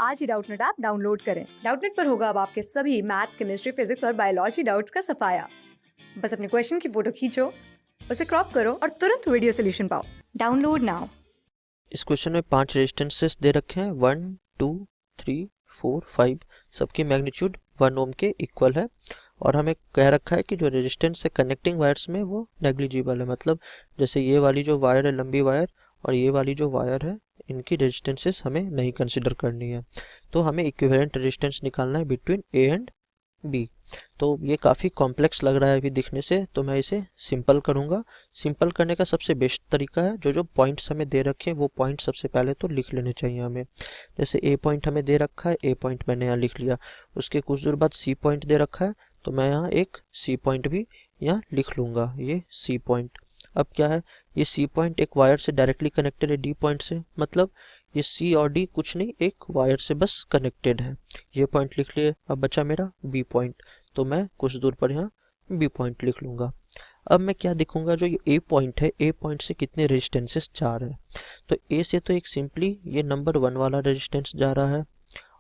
आज ही Doubtnut app download करें। Doubtnut पर होगा अब आपके सभी मैथ्स, केमिस्ट्री, फिजिक्स और बायोलॉजी डाउट्स का सफाया। बस अपने क्वेश्चन की फोटो खींचो, उसे क्रॉप करो और तुरंत वीडियो सोल्यूशन पाओ। Download now. इस क्वेश्चन में 5 रेजिस्टेंसेस दे रखे हैं 1, 2, 3, 4, 5। सबकी मैग्नीट्यूड 1 ओम के इक्वल है और हमें कह रखा है कि जो रेजिस्टेंस है कनेक्टिंग वायर्स में वो नेग्लिजिबल है। मतलब जैसे ये वाली जो वायर है लंबी वायर और ये वाली जो वायर है इनकी रेजिस्टेंसेस हमें नहीं कंसिडर करनी है। तो हमें इक्विवेलेंट रेजिस्टेंस निकालना है बिटवीन ए एंड बी। तो ये काफ़ी कॉम्प्लेक्स लग रहा है अभी दिखने से, तो मैं इसे सिंपल करूँगा। सिंपल करने का सबसे बेस्ट तरीका है जो जो पॉइंट्स हमें दे रखे हैं वो पॉइंट सबसे पहले तो लिख लेने चाहिए हमें। जैसे ए पॉइंट हमें दे रखा है, ए पॉइंट मैंने यहाँ लिख लिया। उसके कुछ दूर बाद सी पॉइंट दे रखा है, तो मैं यहाँ एक सी पॉइंट भी यहाँ लिख लूँगा, ये सी पॉइंट। अब क्या है, ये सी पॉइंट एक वायर से डायरेक्टली कनेक्टेड है डी पॉइंट से, मतलब ये सी और डी कुछ नहीं, एक वायर से बस कनेक्टेड है। ये पॉइंट लिख लिए। अब बचा मेरा बी पॉइंट, तो मैं कुछ दूर पर यहाँ बी पॉइंट लिख लूँगा। अब मैं क्या दिखूंगा, जो ये ए पॉइंट है, ए पॉइंट से कितने रेजिस्टेंसेस जा रहे हैं। तो ए से तो एक सिंपली ये नंबर 1 वाला रेजिस्टेंस जा रहा है,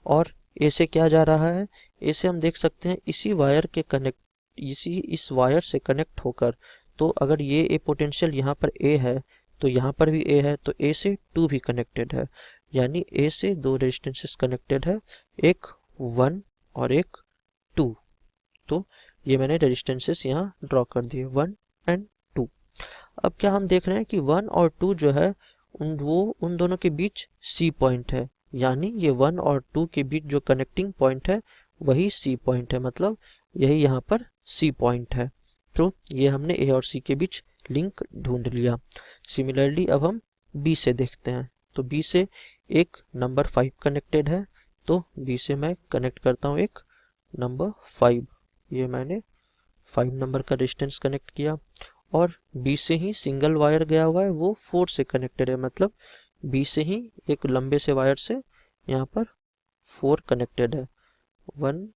और ए से क्या जा रहा है, ए से हम देख सकते हैं इसी वायर के कनेक्ट, इस वायर से कनेक्ट होकर, तो अगर ये ए पोटेंशियल यहाँ पर ए है तो यहाँ पर भी ए है, तो ए से 2 भी कनेक्टेड है। यानी ए से 2 रेजिस्टेंसेस कनेक्टेड है, एक 1 और एक 2। तो ये मैंने रेजिस्टेंसेस यहाँ ड्रॉ कर दिए 1 एंड 2। अब क्या हम देख रहे हैं कि 1 और 2 जो है उन दोनों के बीच सी पॉइंट है। यानी ये 1 और 2 के बीच जो कनेक्टिंग पॉइंट है वही सी पॉइंट है, मतलब यही यहाँ पर सी पॉइंट है। तो ये हमने ए और सी के बीच लिंक ढूंढ लिया। सिमिलरली अब हम बी से देखते हैं। तो बी से एक नंबर 5 कनेक्टेड है, तो बी से मैं कनेक्ट करता हूँ एक नंबर 5। ये मैंने 5 नंबर का रेजिस्टेंस कनेक्ट किया, और बी से ही सिंगल वायर गया हुआ है, वो 4 से कनेक्टेड है। मतलब बी से ही एक लंबे से वायर से यहाँ पर 4 कनेक्टेड है। 1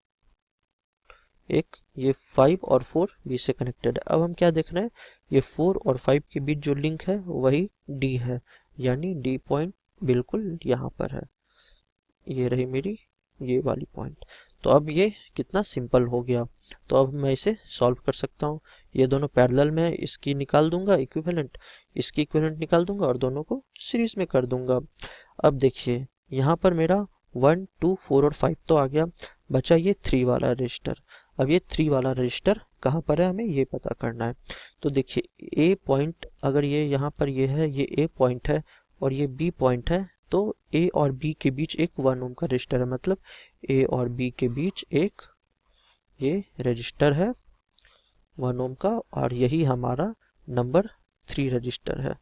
एक, ये 5 और 4 बी से कनेक्टेड है। अब हम क्या देख रहे हैं, ये 4 और 5 के बीच जो लिंक है वही डी है, यानी डी पॉइंट बिल्कुल यहाँ पर है। ये रही मेरी ये वाली पॉइंट। तो अब ये कितना सिंपल हो गया। तो अब मैं इसे सॉल्व कर सकता हूँ। ये दोनों पैरेलल में है, इसकी निकाल दूंगा इक्विवेलेंट, इसकी इक्विवेलेंट निकाल दूंगा और दोनों को सीरीज में कर दूंगा। अब देखिए यहाँ पर मेरा 1, 2, 4 और 5 तो आ गया, बचा ये 3 वाला रजिस्टर। अब ये 3 वाला रजिस्टर कहाँ पर है हमें ये पता करना है। तो देखिए ए पॉइंट, अगर ये यहाँ पर ये है, ये ए पॉइंट है और ये बी पॉइंट है, तो ए और बी के बीच एक 1 ओम का रजिस्टर है। मतलब ए और बी के बीच एक ये रजिस्टर है 1 ओम का, और यही हमारा नंबर 3 रजिस्टर है।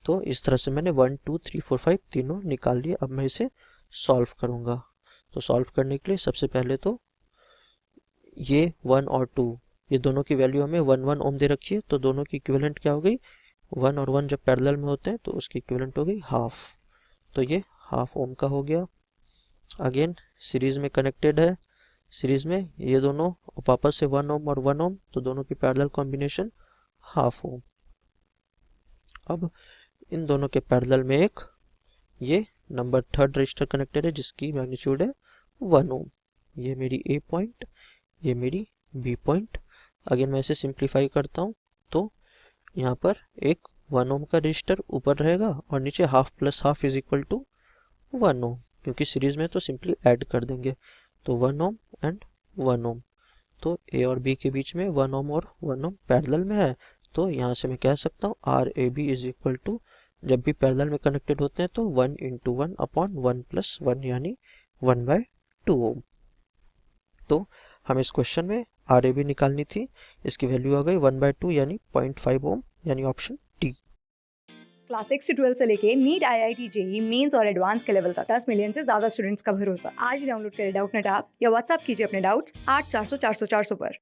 तो इस तरह से मैंने 1, 2, 3, 4, 5 तीनों निकाल लिए। अब मैं इसे सॉल्व करूंगा। तो सॉल्व करने के लिए सबसे पहले तो ये 1 और 2, ये दोनों की वैल्यू हमें 1, 1 ओम दे रखी है, तो दोनों की इक्विवेलेंट क्या हो गई, 1 और 1 जब पैरेलल में होते हैं तो उसकी इक्विवेलेंट हो गई हाफ। तो ये हाफ ओम का हो गया। अगेन सीरीज में कनेक्टेड है, सीरीज में ये दोनों वापस से 1 ओम और 1 ओम, तो दोनों की पैरेलल कॉम्बिनेशन हाफ ओम। अब इन दोनों के पैरेलल में एक ये नंबर 3 रजिस्टर कनेक्टेड है जिसकी मैग्नीट्यूड है 1 ओम। ये मेरी ए पॉइंट, ये मेरी बी पॉइंट। अगेन मैं इसे सिंप्लीफाई करता हूँ, तो यहाँ पर एक 1 ओम का रजिस्टर ऊपर रहेगा और नीचे half plus half is equal to 1 ohm, क्योंकि सीरीज में तो सिंपली ऐड कर देंगे। तो 1 ओम एंड 1 ओम, तो ए और बी के बीच में 1 ओम और 1 ओम पैरेलल में है। तो यहाँ से मैं कह सकता हूँ R A B is equal to, जब भी पैरेलल में कनेक्टेड होते हैं तो 1 इंटू 1 अपॉन 1 प्लस 1 यानी 1/2 ओम। तो हमें इस क्वेश्चन में आर ए बी निकालनी थी, इसकी वैल्यू आ गई 1/2 यानी 0.5 ओम, यानी ऑप्शन डी। क्लास 6 से 12 से लेके नीट, IIT, जेई मेंस और एडवांस के लेवल तक 10 मिलियन से ज्यादा स्टूडेंट्स का भरोसा। आज ही डाउनलोड करें डाउटनेट ऐप या व्हाट्सएप कीजिए अपने डाउट्स 8400 400 400 पर।